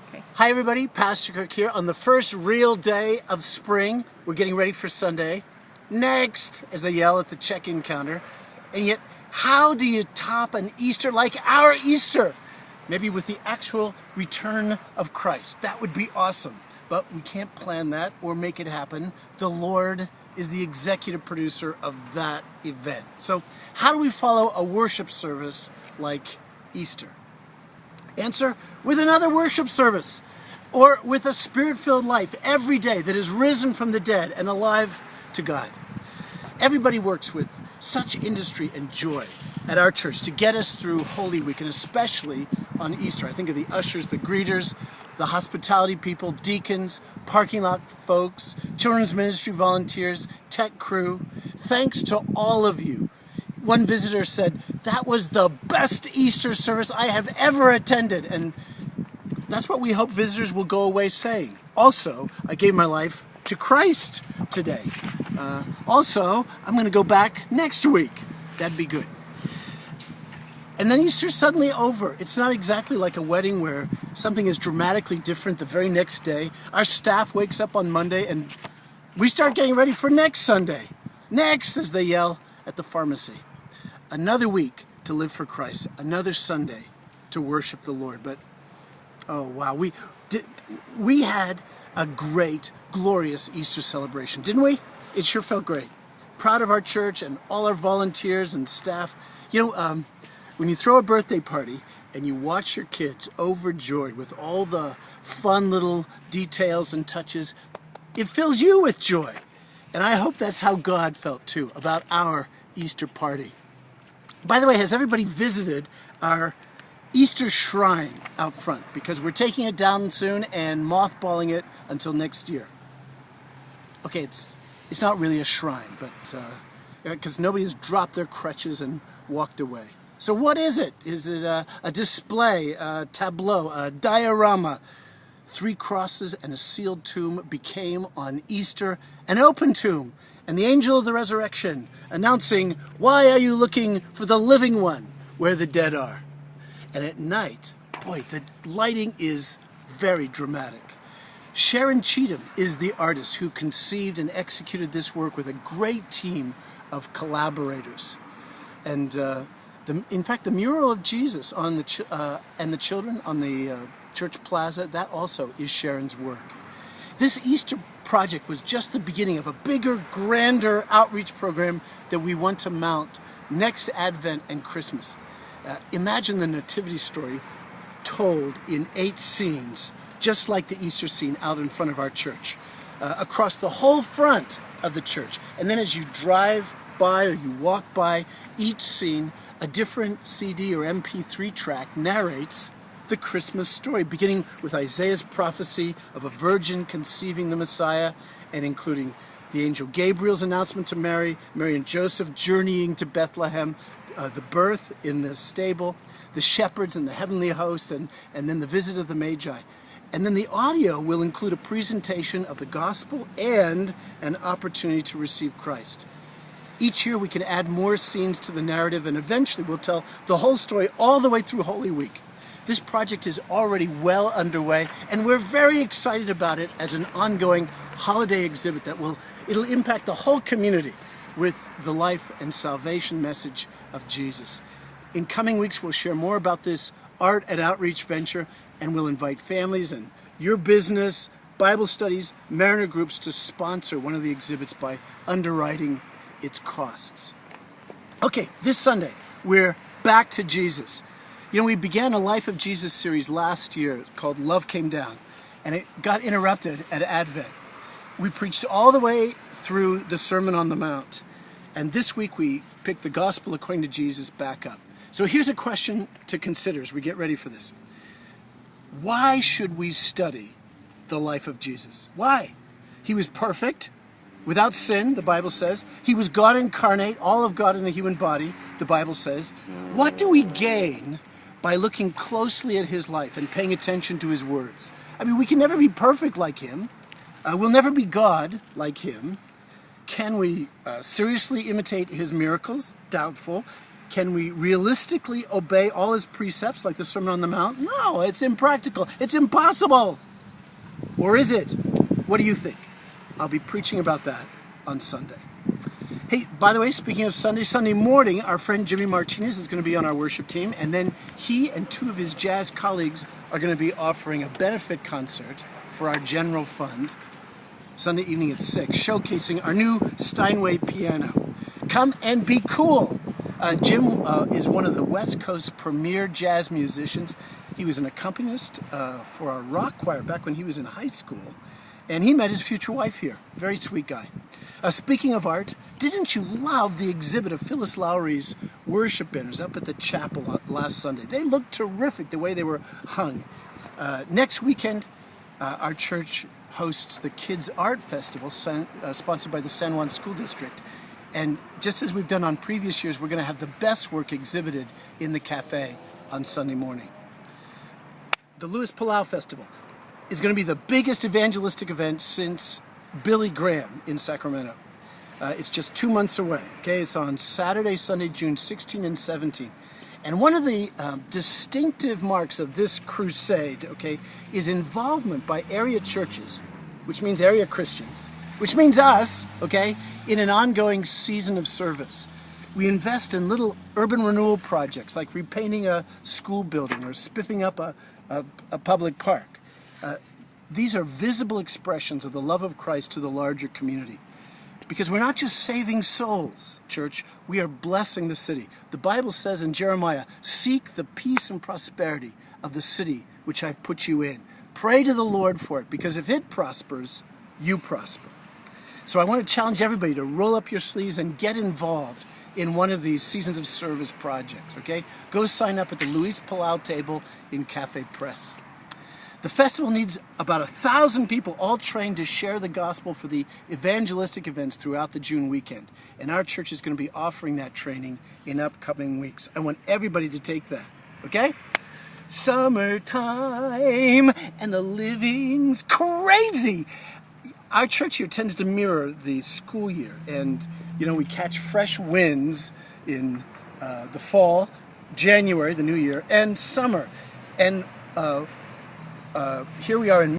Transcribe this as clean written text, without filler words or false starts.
Okay. Hi everybody, Pastor Kirk here on the first real day of spring. We're getting ready for Sunday. Next, as they yell at the check-in counter. And yet, how do you top an Easter like our Easter? Maybe with the actual return of Christ. That would be awesome. But we can't plan that or make it happen. The Lord is the executive producer of that event. So how do we follow a worship service like Easter? Answer, with another worship service, or with a spirit-filled life every day that is risen from the dead and alive to God. Everybody works with such industry and joy at our church to get us through Holy Week, and especially on Easter. I think of the ushers, the greeters, the hospitality people, deacons, parking lot folks, children's ministry volunteers, tech crew. Thanks to all of you. One visitor said, that was the best Easter service I have ever attended. And that's what we hope visitors will go away saying. Also, I gave my life to Christ today. Also, I'm going to go back next week. That'd be good. And then Easter's suddenly over. It's not exactly like a wedding where something is dramatically different the very next day. Our staff wakes up on Monday and we start getting ready for next Sunday. Next, as they yell at the pharmacy. Another week to live for Christ. Another Sunday to worship the Lord. But, oh wow, we had a great, glorious Easter celebration, didn't we? It sure felt great. Proud of our church and all our volunteers and staff. You know, when you throw a birthday party and you watch your kids overjoyed with all the fun little details and touches, it fills you with joy. And I hope that's how God felt too about our Easter party. By the way, has everybody visited our Easter shrine out front? Because we're taking it down soon and mothballing it until next year. Okay, it's not really a shrine, but because nobody has dropped their crutches and walked away. So what is it? Is it a display, a tableau, a diorama? 3 crosses and a sealed tomb became on Easter an open tomb, and the angel of the resurrection announcing, "Why are you looking for the living one where the dead are?" And at night, boy, the lighting is very dramatic. Sharon Cheatham is the artist who conceived and executed this work with a great team of collaborators. And in fact, the mural of Jesus on and the children on the church plaza, that also is Sharon's work. This Easter project was just the beginning of a bigger, grander outreach program that we want to mount next Advent and Christmas. Imagine the nativity story told in 8 scenes, just like the Easter scene out in front of our church, across the whole front of the church. And then as you drive by or you walk by each scene, a different CD or MP3 track narrates the Christmas story, beginning with Isaiah's prophecy of a virgin conceiving the Messiah, and including the angel Gabriel's announcement to Mary, Mary and Joseph journeying to Bethlehem, the birth in the stable, the shepherds and the heavenly host, and then the visit of the Magi. And then the audio will include a presentation of the gospel and an opportunity to receive Christ. Each year we can add more scenes to the narrative, and eventually we'll tell the whole story all the way through Holy Week. This project is already well underway, and we're very excited about it as an ongoing holiday exhibit it'll impact the whole community with the life and salvation message of Jesus. In coming weeks, we'll share more about this art and outreach venture, and we'll invite families and your business, Bible studies, Mariner groups to sponsor one of the exhibits by underwriting its costs. Okay, this Sunday, we're back to Jesus. You know, we began a Life of Jesus series last year called Love Came Down, and it got interrupted at Advent. We preached all the way through the Sermon on the Mount, and this week we picked the Gospel according to Jesus back up. So here's a question to consider as we get ready for this. Why should we study the life of Jesus? Why? He was perfect, without sin, the Bible says. He was God incarnate, all of God in a human body, the Bible says. What do we gain by looking closely at his life and paying attention to his words? I mean, we can never be perfect like him. We'll never be God like him. Can we seriously imitate his miracles? Doubtful. Can we realistically obey all his precepts like the Sermon on the Mount? No, it's impractical. It's impossible. Or is it? What do you think? I'll be preaching about that on Sunday. Hey, by the way, speaking of Sunday morning, our friend Jimmy Martinez is going to be on our worship team, and then he and two of his jazz colleagues are going to be offering a benefit concert for our general fund Sunday evening at 6, showcasing our new Steinway piano. Come and be cool. Jim is one of the West Coast's premier jazz musicians. He was an accompanist for our rock choir back when he was in high school, and he met his future wife here. Very sweet guy. Speaking of art, didn't you love the exhibit of Phyllis Lowry's worship banners up at the chapel last Sunday? They looked terrific the way they were hung. Next weekend, our church hosts the Kids Art Festival, sponsored by the San Juan School District. And just as we've done on previous years, we're going to have the best work exhibited in the cafe on Sunday morning. The Louis Palau Festival is going to be the biggest evangelistic event since Billy Graham in Sacramento. It's just 2 months away. Okay, it's on Saturday, Sunday, June 16 and 17. And one of the distinctive marks of this crusade, okay, is involvement by area churches, which means area Christians, which means us, okay, in an ongoing season of service. We invest in little urban renewal projects like repainting a school building or spiffing up a public park. These are visible expressions of the love of Christ to the larger community. Because we're not just saving souls, church, we are blessing the city. The Bible says in Jeremiah, seek the peace and prosperity of the city which I've put you in. Pray to the Lord for it, because if it prospers, you prosper. So I want to challenge everybody to roll up your sleeves and get involved in one of these Seasons of Service projects, okay? Go sign up at the Louis Palau table in Cafe Press. The festival needs about 1,000 people, all trained to share the gospel for the evangelistic events throughout the June weekend. And our church is going to be offering that training in upcoming weeks. I want everybody to take that, okay? Summertime and the living's crazy. Our church here tends to mirror the school year, and we catch fresh winds in the fall, January, the new year, and summer. And here we are in